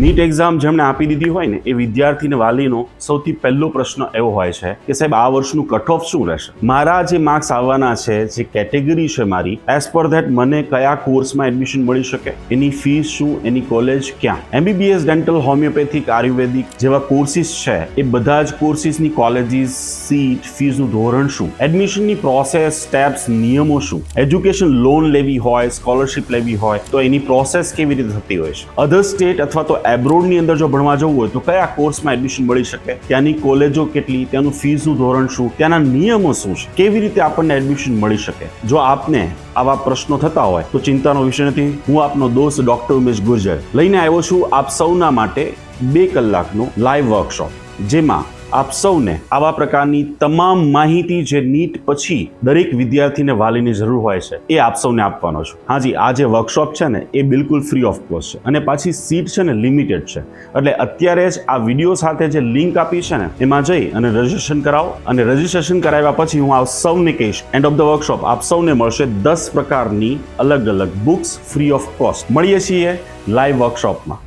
NEET exam જેમણે આપી દીધી હોય ને એ વિદ્યાર્થીને વાલીનો સૌથી પહેલો પ્રશ્ન એવો હોય છે કે સાહેબ આ વર્ષનું કટ ઓફ શું રહેશે, મારા જે માર્ક્સ આવવાના છે, જે કેટેગરી છે મારી, એઝ પર ધેટ મને કયા કોર્સમાં એડમિશન મળી શકે, એની ફીસ શું, એની કોલેજ ક્યાં, MBBS ડેન્ટલ, હોમિયોપેથિક, આયુર્વેદિક જેવા કોર્સિસ છે એ બધા જ કોર્સિસની કોલેજીસ, સીટ, ફીસનું ધોરણ શું, એડમિશનની પ્રોસેસ, સ્ટેપ્સ, નિયમો શું, એજ્યુકેશન લોન લેવી હોય, સ્કોલરશિપ લેવી હોય તો એની પ્રોસેસ કેવી રીતે થતી હોય છે, અધર સ્ટેટ અથવા તો એબ્રોડની અંદર જો ભણવા જવું હોય તો કયા કોર્સમાં એડમિશન મળી શકે, ત્યાંની કોલેજો કેટલી, ત્યાંનું ફીસનું ધોરણ શું, ત્યાંના નિયમો શું છે, કેવી રીતે આપણને એડમિશન મળી શકે. જો આપને આવા પ્રશ્નો થતા હોય તો ચિંતાનો વિષય નથી. હું આપનો દોસ્ત ડોક્ટર ઉમેશ ગુર્જર લઈને આવ્યો છું આપ સૌના માટે 2 કલાકનો લાઈવ વર્કશોપ, જેમાં આપ સૌને આવા પ્રકારની તમામ માહિતી જે નીટ પછી દરેક વિદ્યાર્થીને વાલીની જરૂર હોય છે એ આપ સૌને આપવાનો છું. હાજી, આ જે વર્કશોપ છે ને એ બિલકુલ ફ્રી ઓફ કોસ્ટ છે અને પાછી સીટ છે ને લિમિટેડ છે. એટલે અત્યારે જ આ વિડીયો સાથે જે લિંક આપી છે ને એમાં જઈ અને રજીસ્ટ્રેશન કરાવો, અને રજીસ્ટ્રેશન કરાવ્યા પછી હું આપ સૌને કહીશ એન્ડ ઓફ ધ વર્કશોપ આપ સૌને મળશે 10 પ્રકારની અલગ અલગ બુક્સ ફ્રી ઓફ કોસ્ટ. મળીએ છીએ લાઈવ વર્કશોપમાં.